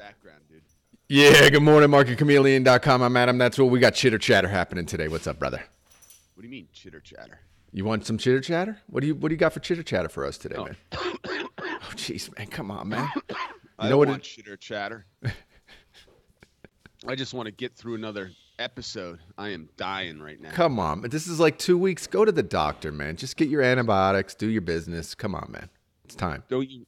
background, dude. Yeah, good morning, MarketChameleon.com. I'm Adam. That's what we got. Chitter chatter happening today. What's up, brother? What do you mean, chitter chatter? You want some chitter chatter? What do you got for chitter chatter for us today, Oh. man? Oh, jeez, man, come on, man. I don't want chitter chatter. I just want to get through another episode. I am dying right now. Come on, this is like 2 weeks. Go to the doctor, man. Just get your antibiotics. Do your business. Come on, man. It's time. Don't you?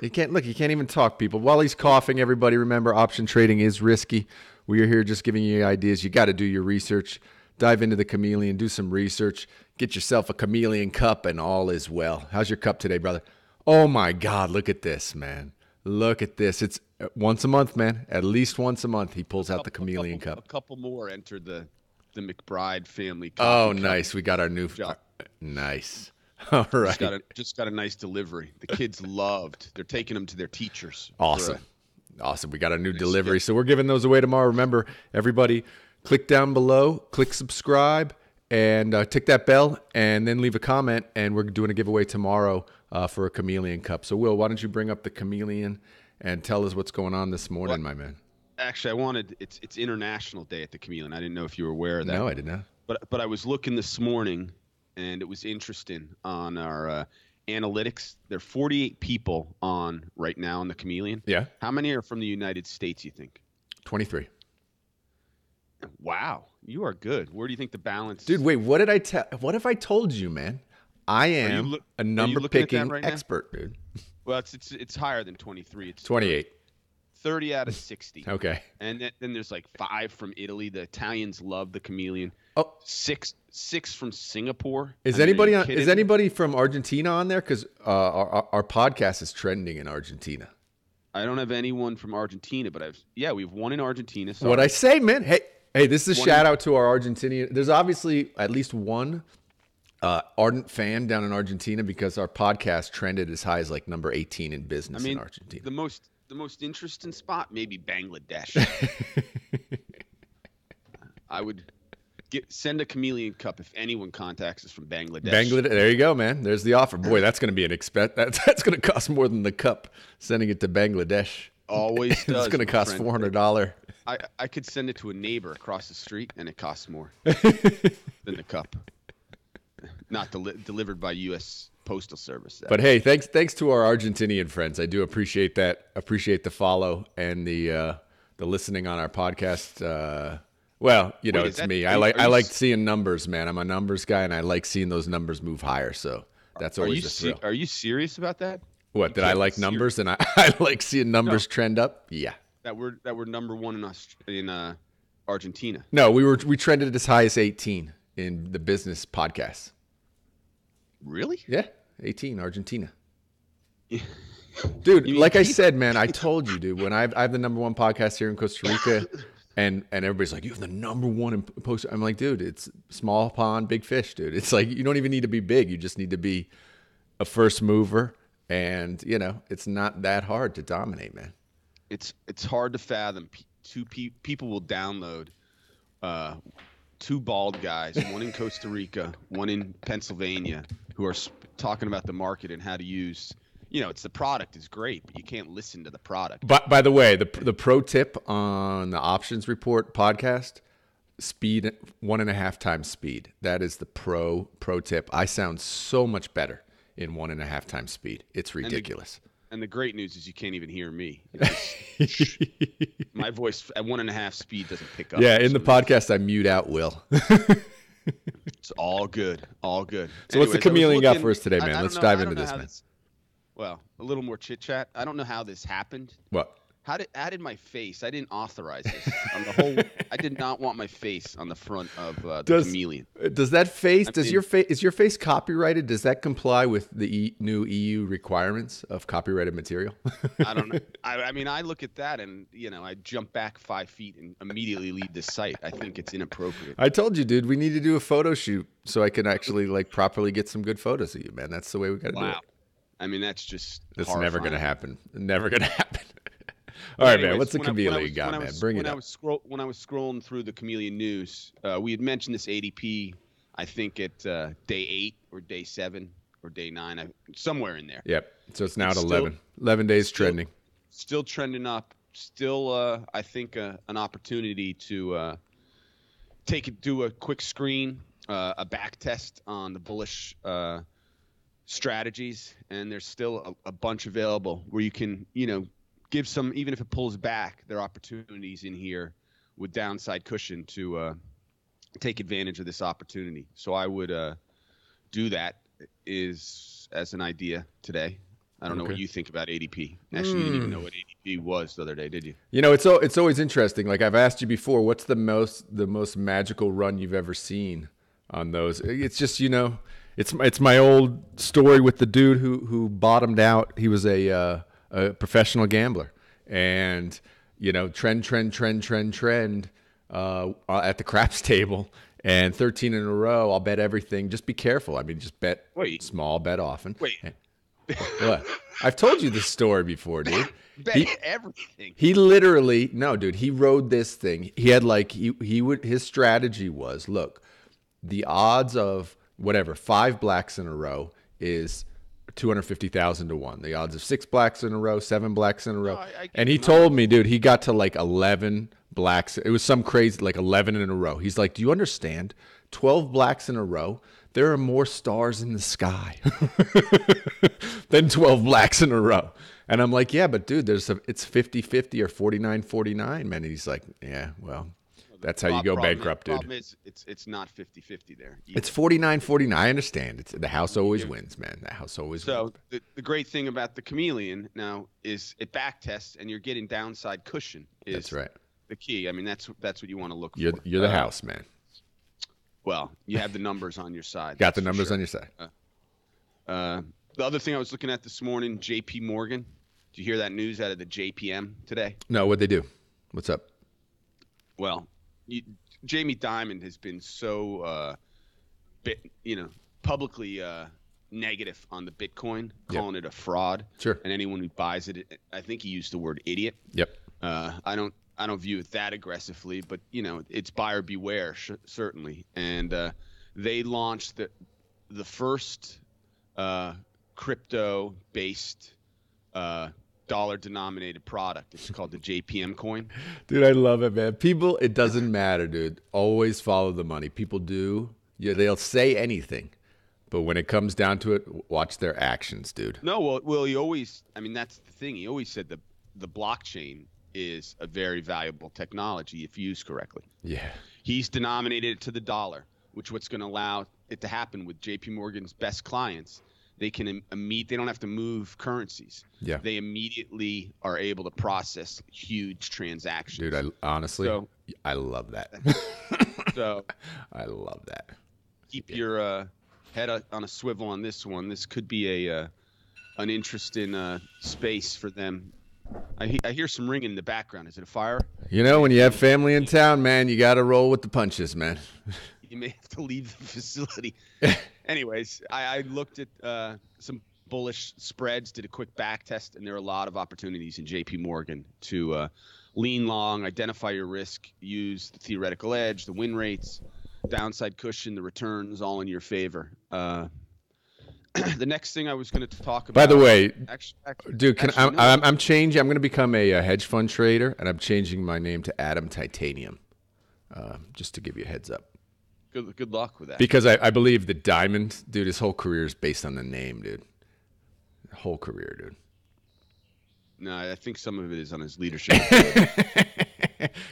You can't even talk, people. While he's coughing, everybody remember option trading is risky. We are here just giving you ideas. You got to do your research. Dive into the Chameleon, do some research, get yourself a Chameleon cup, and all is well. How's your cup today, brother? Oh my God, look at this, man. Look at this. It's once a month, man. At least once a month, he pulls out the Chameleon cup. A couple more entered the McBride family. Oh, nice. We got our new. Nice. All right. Just got a nice delivery. The kids loved. They're taking them to their teachers. Awesome. We got a new delivery. So we're giving those away tomorrow. Remember, everybody, click down below, click subscribe, and tick that bell, and then leave a comment. And we're doing a giveaway tomorrow for a Chameleon cup. So, Will, why don't you bring up the Chameleon and tell us what's going on this morning, my man? Actually, it's International Day at the Chameleon. I didn't know if you were aware of that. No, I did not. But I was looking this morning, and it was interesting on our analytics. There are 48 people on right now on the Chameleon. Yeah. How many are from the United States, you think? 23. Wow, you are good. Where do you think the balance? Dude, wait, what if I told you, man? I am a number picking expert, dude. Well, it's higher than 23. It's 28. 30 out of 60. Okay. And then there's like 5 from Italy. The Italians love the Chameleon. Oh, 6 from Singapore. Is anybody from Argentina on there? Because our podcast is trending in Argentina. I don't have anyone from Argentina, but we have one in Argentina. Sorry. What I say, man? Hey, this is a shout out to our Argentinian. There's obviously at least one ardent fan down in Argentina because our podcast trended as high as like number 18 in business in Argentina. The most interesting spot, maybe Bangladesh. I would send a Chameleon cup if anyone contacts us from Bangladesh. There you go, man. There's the offer. Boy, that's going to be that's going to cost more than the cup sending it to Bangladesh. Always does. It's going to cost $400. I could send it to a neighbor across the street, and it costs more than the cup. Not delivered by U.S. Postal Service. But hey, thanks to our Argentinian friends. I do appreciate that. Appreciate the follow and the listening on our podcast. It's me. I like seeing numbers, man. I'm a numbers guy, and I like seeing those numbers move higher. So that's always a thrill. Are you serious about that? What, did I like numbers and I like seeing numbers trend up? Yeah. That we're number one in Argentina. No, we trended as high as 18 in the business podcast. Really? Yeah, 18, Argentina. Dude, like I said, man, I told you, dude, when I have the number one podcast here in Costa Rica, and everybody's like, you have the number one in post. I'm like, dude, it's small pond, big fish, dude. It's like you don't even need to be big. You just need to be a first mover, and it's not that hard to dominate, man. It's hard to fathom. People will download 2 bald guys, one in Costa Rica, one in Pennsylvania, who are talking about the market and how to use. It's the product is great, but you can't listen to the product. But by the way, the pro tip on the Options Report podcast: speed 1.5 times speed. That is the pro tip. I sound so much better in 1.5 times speed. It's ridiculous. And the great news is you can't even hear me. My voice at 1.5 speed doesn't pick up. Yeah, in the podcast, I mute out Will. It's all good. All good. So what's the Chameleon got for us today, man? Let's dive into this, man. Well, a little more chit chat. I don't know how this happened. What? How did my face? I didn't authorize this. On the whole, I did not want my face on the front of the Chameleon. Does that face? Is your face copyrighted? Does that comply with the new EU requirements of copyrighted material? I don't know. I look at that and I jump back 5 feet and immediately leave this site. I think it's inappropriate. I told you, dude. We need to do a photo shoot so I can actually properly get some good photos of you, man. That's the way we got to do it. That's just. That's horrifying. never going to happen. Never going to happen. All right, man. What's the Chameleon got, man? Bring it up. When I was scrolling through the Chameleon news, we had mentioned this ADP, I think at day 8 or day 7 or day 9, somewhere in there. Yep. So it's now at 11. 11 days trending. still trending up. Still, I think an opportunity to do a quick screen, a back test on the bullish strategies, and there's still a bunch available where you can, give some, even if it pulls back, there are opportunities in here with downside cushion to take advantage of this opportunity. So I would do that as an idea today. I don't know what you think about ADP. Actually, you didn't even know what ADP was the other day, did you? It's always interesting. Like I've asked you before, what's the most magical run you've ever seen on those? It's just, it's my old story with the dude who bottomed out. He was a professional gambler, and trend at the craps table, and 13 in a row. I'll bet everything. Just be careful. I mean, just bet small, bet often. Wait. What? I've told you this story before, dude. Bet everything. He literally, no, dude. He rode this thing. He had his strategy was, look, the odds of whatever 5 blacks in a row is 250,000 to 1. The odds of 6 blacks in a row, 7 blacks in a row. And he told me, dude, he got to like 11 blacks. It was some crazy, like 11 in a row. He's like, do you understand? 12 blacks in a row. There are more stars in the sky than 12 blacks in a row. And I'm like, yeah, but dude, it's 50-50 or 49-49, man. And he's like, yeah, well, that's how you go bankrupt, dude. The problem is it's not 50-50 there. It's 49-49. I understand. The house always wins, man. The house always wins. So the great thing about the Chameleon now is it back tests and you're getting downside cushion. That's right. The key. I mean, that's what you want to look for. You're the house, man. Well, you have the numbers on your side. Got the numbers on your side. The other thing I was looking at this morning, J.P. Morgan. Did you hear that news out of the JPM today? No, what'd they do? What's up? Well, Jamie Dimon has been so, publicly negative on the Bitcoin, calling it a fraud. Sure. And anyone who buys it, I think he used the word idiot. Yep. I don't view it that aggressively, but it's buyer beware, certainly. And they launched the first crypto-based dollar-denominated product. It's called the JPM coin. Dude, I love it, man. People, it doesn't matter, dude. Always follow the money. People do. Yeah, they'll say anything, but when it comes down to it, watch their actions, dude. No, well, he always. I mean, that's the thing. He always said the blockchain is a very valuable technology if used correctly. Yeah. He's denominated it to the dollar, which what's going to allow it to happen with JP Morgan's best clients. They can they don't have to move currencies. Yeah. They immediately are able to process huge transactions. Dude, I love that. So I love that. Keep your head on a swivel on this one. This could be an interesting space for them. I hear some ringing in the background. Is it a fire? When you have family in town, man, you got to roll with the punches, man. You may have to leave the facility. Anyways, I looked at some bullish spreads, did a quick back test, and there are a lot of opportunities in JP Morgan to lean long, identify your risk, use the theoretical edge, the win rates, downside cushion, the returns, all in your favor. The next thing I was going to talk about. By the way, dude, I'm changing. I'm going to become a hedge fund trader, and I'm changing my name to Adam Titanium, just to give you a heads up. Good luck with that. Because I believe the Diamond, dude, his whole career is based on the name, dude. Whole career, dude. No, I think some of it is on his leadership.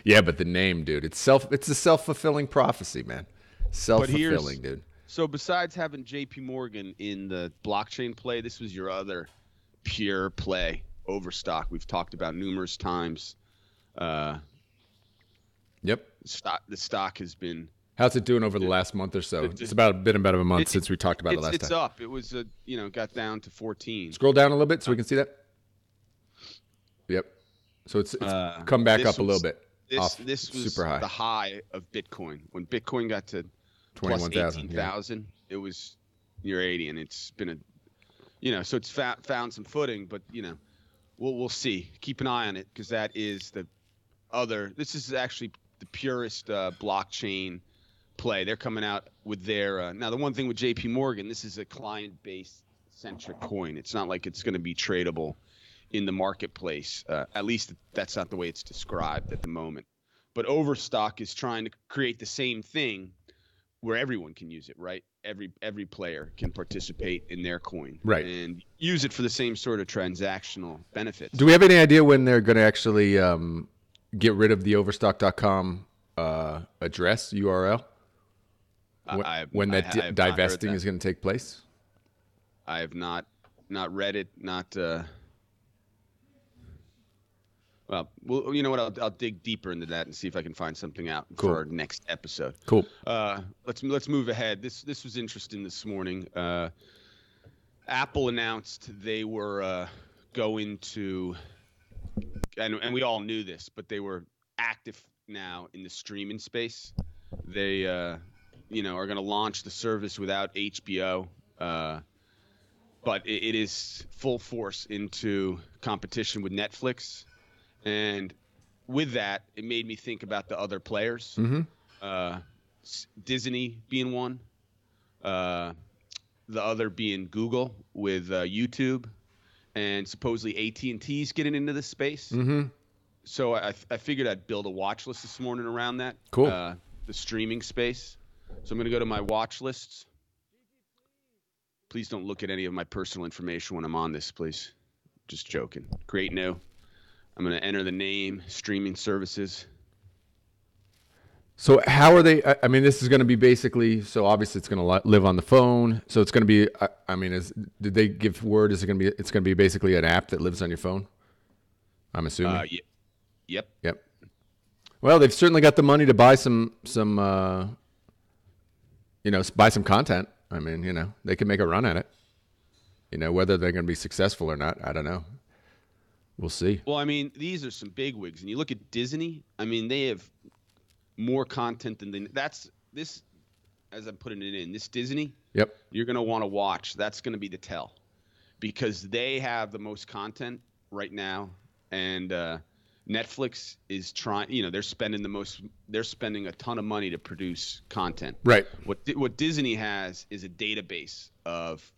Yeah, but the name, dude, it's a self-fulfilling prophecy, man. Self-fulfilling, dude. So besides having JP Morgan in the blockchain play, this was your other pure play overstock we've talked about numerous times. Yep. The stock has been. How's it doing over the last month or so? It's been about a month since we talked about it last time. It's up. It was got down to 14. Scroll down a little bit so we can see that. Yep. So it's come back up a little bit. This was super high. The high of Bitcoin. When Bitcoin got to 21,000, it was near 80, and it's been so it's found some footing, but we'll see. Keep an eye on it because that is the other. This is actually the purest blockchain play. They're coming out with their now. The one thing with JP Morgan, this is a client-based centric coin. It's not like it's going to be tradable in the marketplace. At least that's not the way it's described at the moment. But Overstock is trying to create the same thing where everyone can use it, right? Every player can participate in their coin, right, and use it for the same sort of transactional benefits. Do we have any idea when they're going to actually get rid of the Overstock.com address URL? When that divesting is going to take place? I have not read it. Well, you know what? I'll dig deeper into that and see if I can find something out for our next episode. Cool. Let's move ahead. This was interesting this morning. Apple announced they were going to, and we all knew this, but they were active now in the streaming space. They are going to launch the service without HBO, but it is full force into competition with Netflix. And with that, it made me think about the other players. Disney being one, the other being Google with YouTube, and supposedly AT&T's getting into this space. So I figured I'd build a watch list this morning around that. Cool. The streaming space. So I'm going to go to my watch lists. Please don't look at any of my personal information when I'm on this, please. Just joking. Create new. I'm going to enter the name, streaming services. So how are they? I mean, this is going to be basically, so obviously it's going to live on the phone. So it's going to be, I mean, did they give word? Is it going to be, it's going to be basically an app that lives on your phone? I'm assuming. Yep. Well, they've certainly got the money to buy some buy some content. I mean, they can make a run at it. Whether they're going to be successful or not, I don't know. We'll see. Well, I mean, these are some bigwigs, and you look at Disney. I mean, they have more content than this. As I'm putting it in, this Disney. Yep. You're going to want to watch. That's going to be the tell, because they have the most content right now, and Netflix is trying. They're spending They're spending a ton of money to produce content. Right. What Disney has is a database of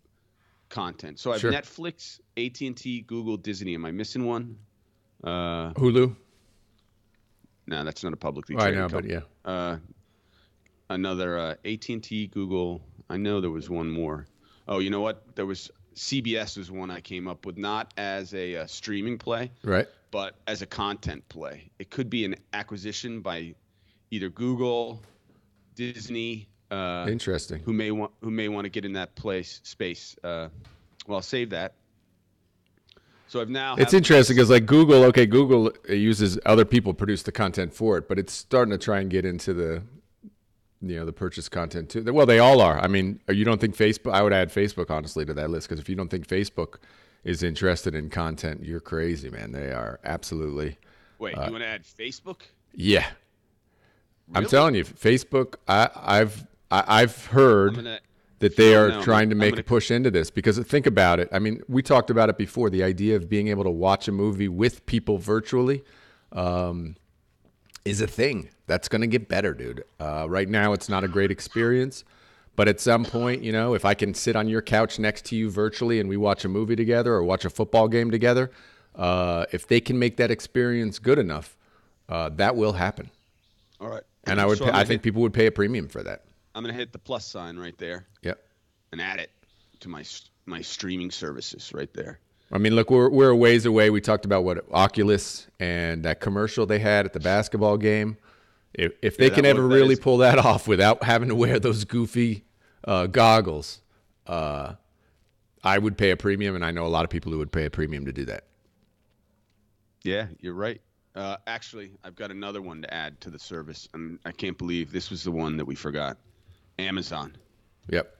content. So I have Sure. Netflix, AT&T, Google, Disney. Am I missing one? Hulu? No, that's not a publicly I traded know, company. but yeah. Another AT&T, Google. I know there was one more. Oh, you know what? There was CBS was one I came up with, not as a streaming play, Right. but as a content play. It could be an acquisition by either Google, Disney. Interesting. Who may want to get in that space. Well, I'll save that. So I've now. It's interesting because like Google uses other people produce the content for it, but it's starting to try and get into the purchase content too. Well, they all are. I mean, you don't think Facebook? I would add Facebook honestly to that list, because if you don't think Facebook is interested in content, you're crazy, man. They are absolutely. Wait, you want to add Facebook? Yeah. Really? I'm telling you, Facebook. I've heard that they are trying to make a push into this, because think about it. I mean, we talked about it before. The idea of being able to watch a movie with people virtually is a thing that's going to get better, dude. Right now, it's not a great experience, but at some point, if I can sit on your couch next to you virtually and we watch a movie together or watch a football game together, if they can make that experience good enough, that will happen. All right. And I think people would pay a premium for that. I'm going to hit the plus sign right there. Yep. And add it to my streaming services right there. I mean, look, we're a ways away. We talked about what Oculus and that commercial they had at the basketball game. If they can ever really pull that off without having to wear those goofy goggles, I would pay a premium, and I know a lot of people who would pay a premium to do that. Yeah, you're right. Actually, I've got another one to add to the service, and I can't believe this was the one that we forgot. Amazon. Yep.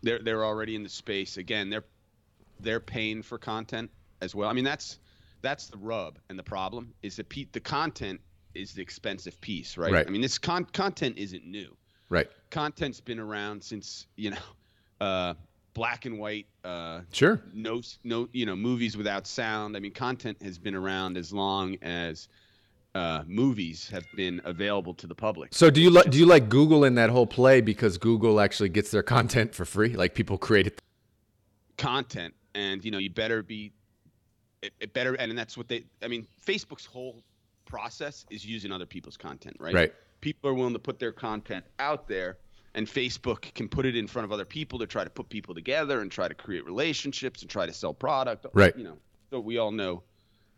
They're already in the space. Again, they're paying for content as well. I mean, that's the rub, and the problem is that the content is the expensive piece, right? Right. I mean, this content isn't new. Right. Content's been around since black and white. Sure. No, movies without sound. I mean, content has been around as long as movies have been available to the public. So do you like Google in that whole play, because Google actually gets their content for free? Like, people create it. Content, and you better be it better, and that's what I mean, Facebook's whole process is using other people's content, right? Right. People are willing to put their content out there, and Facebook can put it in front of other people to try to put people together and try to create relationships and try to sell product. Right. So we all know,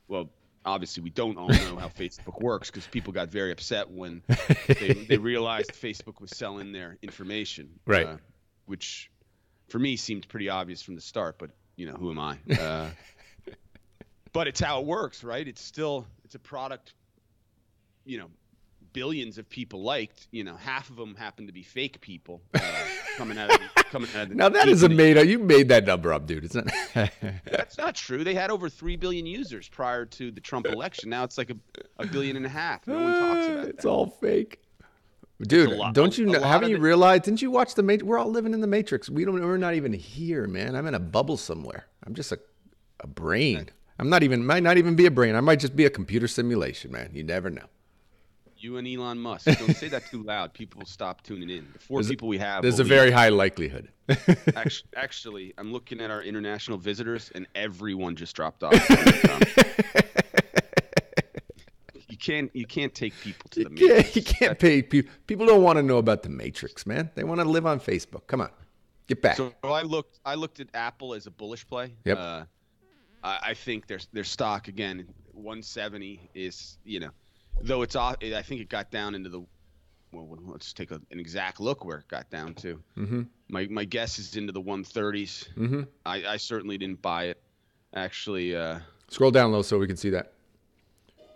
well, obviously we don't all know how Facebook works, because people got very upset when they realized Facebook was selling their information, right? Which for me seemed pretty obvious from the start, but who am I? But it's how it works, right? It's a product, billions of people liked. Half of them happen to be fake people coming out of the Now that is you made that number up, dude. It's not. That's not true. They had over 3 billion users prior to the Trump election. Now it's like a billion and a half. No one talks about it. It's all fake. Dude, don't you know? Haven't you realized? Didn't you watch the Matrix? We're all living in the Matrix. We're not even here, man. I'm in a bubble somewhere. I'm just a brain. Might not even be a brain. I might just be a computer simulation, man. You never know. You and Elon Musk. Don't say that too loud. People will stop tuning in. The 4 people we have. There's a very high likelihood. Actually, I'm looking at our international visitors, and everyone just dropped off. You can't take people to the Matrix. You can't pay people. People don't want to know about the Matrix, man. They want to live on Facebook. Come on, get back. So I looked at Apple as a bullish play. Yep. I think their stock again, 170 is though it's off. I think it got down into the. Well, let's take an exact look where it got down to. Mm-hmm. My guess is into the 130s. Mm-hmm. I certainly didn't buy it. Actually, scroll down low so we can see that.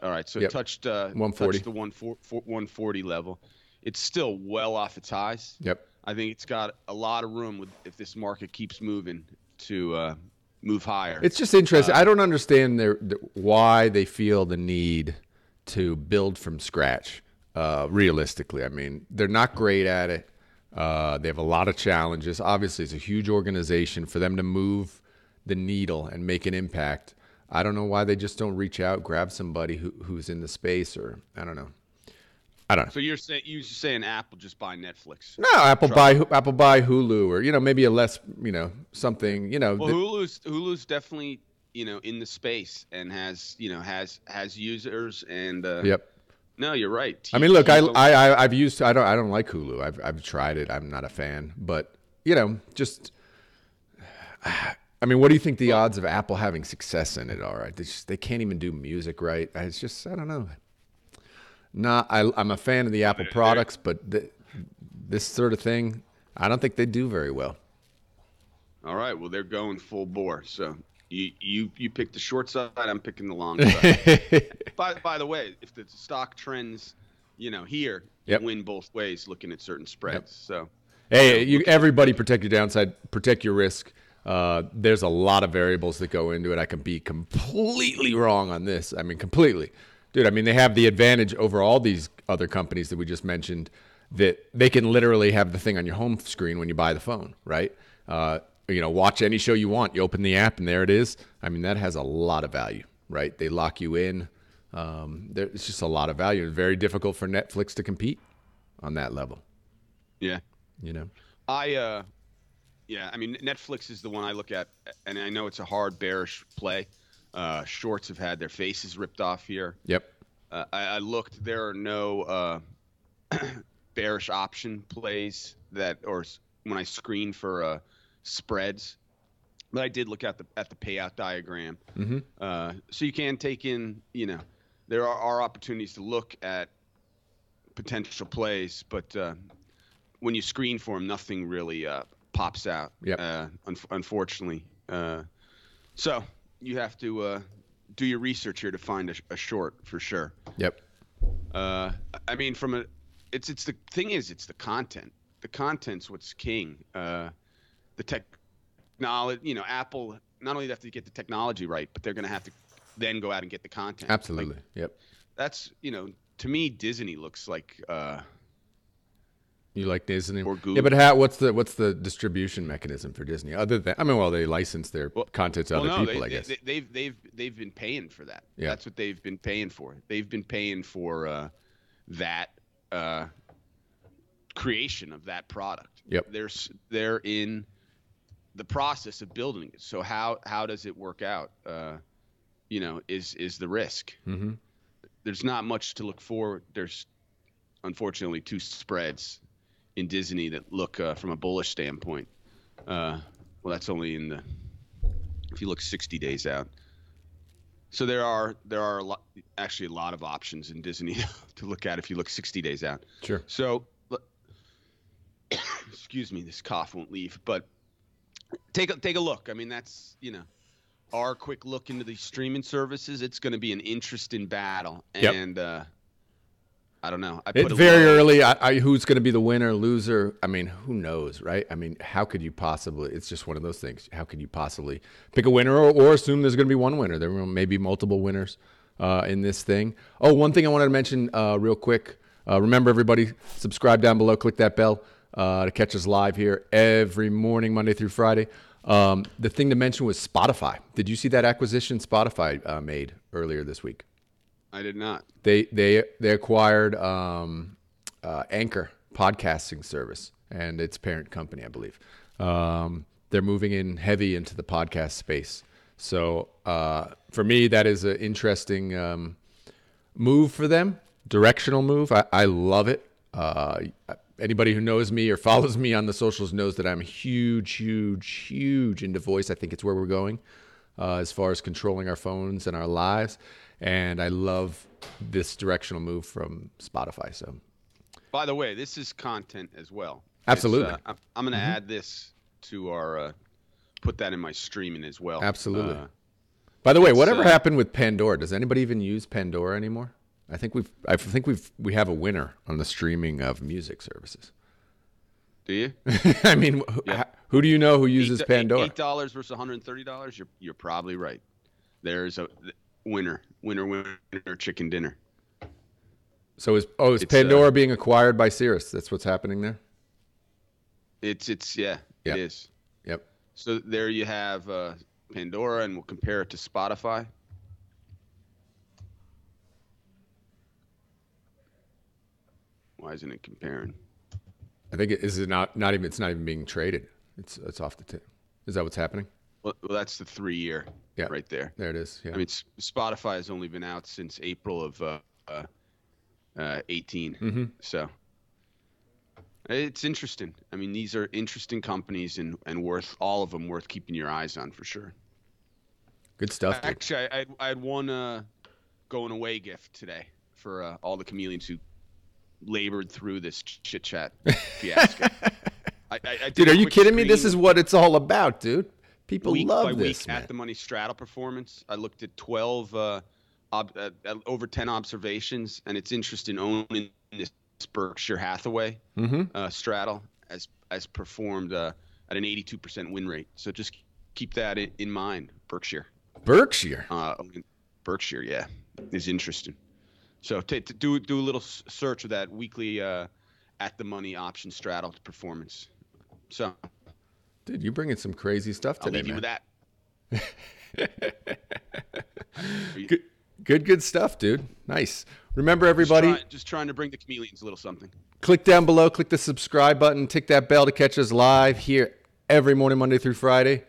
All right, so it touched 140. Touched the 140 level. It's still well off its highs. Yep. I think it's got a lot of room if this market keeps moving to move higher. It's just interesting. I don't understand why they feel the need to build from scratch. Realistically, I mean, they're not great at it. They have a lot of challenges. Obviously, it's a huge organization. For them to move the needle and make an impact, I don't know why they just don't reach out, grab somebody who's in the space, or I don't know. So you're saying Apple just buy Netflix? No, Apple buy Hulu, or maybe a less something. Well, Hulu's definitely in the space and has users and. Yep. No, you're right. I mean, look, I've used. I don't like Hulu. I've tried it. I'm not a fan, but just. I mean, what do you think the odds of Apple having success in it are? They can't even do music right. It's just, I don't know. I'm a fan of the Apple products, but this sort of thing, I don't think they do very well. All right, well, they're going full bore. So you pick the short side, I'm picking the long side. By the way, if the stock trends, here, you win both ways looking at certain spreads. Yep. So, hey, everybody protect your downside, protect your risk. There's a lot of variables that go into it. I can be completely wrong on this. I mean, completely. Dude, I mean, they have the advantage over all these other companies that we just mentioned that they can literally have the thing on your home screen when you buy the phone, right? Watch any show you want. You open the app and there it is. I mean, that has a lot of value, right? They lock you in. It's just a lot of value. It's very difficult for Netflix to compete on that level. Yeah. Yeah, I mean, Netflix is the one I look at, and I know it's a hard bearish play. Shorts have had their faces ripped off here. Yep. I looked. There are no bearish option plays or when I screen for spreads, but I did look at the payout diagram. Mm-hmm. So you can take in, there are opportunities to look at potential plays, but when you screen for them, nothing really pops out. Yep. Unfortunately. So you have to do your research here to find a short for sure. Yep. I mean, it's the thing is, it's the content. The content's what's king. The technology, Apple, not only do they have to get the technology right, but they're going to have to then go out and get the content. Absolutely. Yep. That's, to me, Disney looks like, you like Disney? Or Google. Yeah, but what's the distribution mechanism for Disney? Other than, they license their content to other people, I guess. They've been paying for that. Yeah. That's what they've been paying for. They've been paying for that creation of that product. Yep. They're in the process of building it. So how does it work out? is the risk. Mm-hmm. There's not much to look for. There's unfortunately 2 spreads in Disney that look from a bullish standpoint. Well, that's only if you look 60 days out. So there are actually a lot of options in Disney to look at if you look 60 days out. Sure. So, excuse me, this cough won't leave. But take a look. I mean, that's our quick look into these streaming services. It's going to be an interesting battle, and I don't know. It's very early. Who's going to be the winner, loser? I mean, who knows, right? I mean, how could you possibly? It's just one of those things. How could you possibly pick a winner or assume there's going to be one winner? There may be multiple winners in this thing. Oh, one thing I wanted to mention real quick. Remember, everybody, subscribe down below. Click that bell to catch us live here every morning, Monday through Friday. The thing to mention was Spotify. Did you see that acquisition Spotify made earlier this week? I did not. They acquired Anchor podcasting service and its parent company, I believe. They're moving in heavy into the podcast space. So for me, that is an interesting move for them, directional move. I love it. Anybody who knows me or follows me on the socials knows that I'm huge into voice. I think it's where we're going as far as controlling our phones and our lives. And I love this directional move from Spotify. So, by the way, this is content as well. Absolutely. I'm going to add this to our put that in my streaming as well. Absolutely. By the way, whatever happened with Pandora? Does anybody even use Pandora anymore? I think we have a winner on the streaming of music services. Do you? I mean, who do you know who uses Pandora? $8 versus $130. You're probably right. There's a winner chicken dinner. So is Pandora being acquired by Sirius? That's what's happening there? It is. Yep. So there you have Pandora, and we'll compare it to Spotify. Why isn't it comparing? I think it's not even being traded. It's off the tip. Is that what's happening? Well, that's the 3-year right there. There it is. Yeah. I mean, Spotify has only been out since April of 18. Mm-hmm. So it's interesting. I mean, these are interesting companies and all of them worth keeping your eyes on for sure. Good stuff. Actually, I had one going away gift today for all the chameleons who labored through this chit chat fiasco. Dude, are you kidding me? This is what it's all about, dude. People love this, man. At the money straddle performance, I looked at 12 over 10 observations, and it's interesting owning this Berkshire Hathaway straddle as performed at an 82% win rate. So just keep that in mind. Berkshire, yeah, is interesting. So do a little search of that weekly at the money option straddle performance. So, dude, you're bringing some crazy stuff today, I'll leave man. You with that. Good stuff, dude. Nice. Remember, everybody, just trying to bring the chameleons a little something. Click down below, click the subscribe button, tick that bell to catch us live here every morning, Monday through Friday.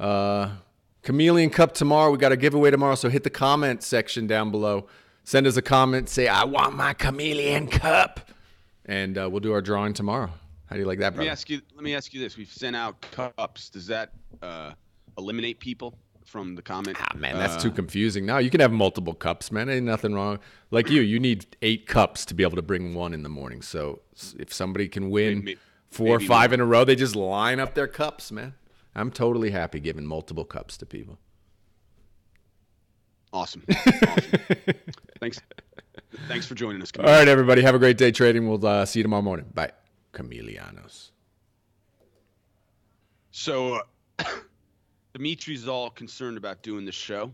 Chameleon Cup tomorrow. We got a giveaway tomorrow, so hit the comment section down below. Send us a comment. Say, I want my Chameleon Cup. And we'll do our drawing tomorrow. How do you like that, brother? Let me ask you this. We've sent out cups. Does that eliminate people from the comment? Man, that's too confusing. No, you can have multiple cups, man. Ain't nothing wrong. Like you need 8 cups to be able to bring one in the morning. So if somebody can win 4 or 5 in a row, they just line up their cups, man. I'm totally happy giving multiple cups to people. Awesome. Thanks for joining us. All right, everybody. Have a great day trading. We'll see you tomorrow morning. Bye. Chameleonos. So Dimitri's all concerned about doing this show.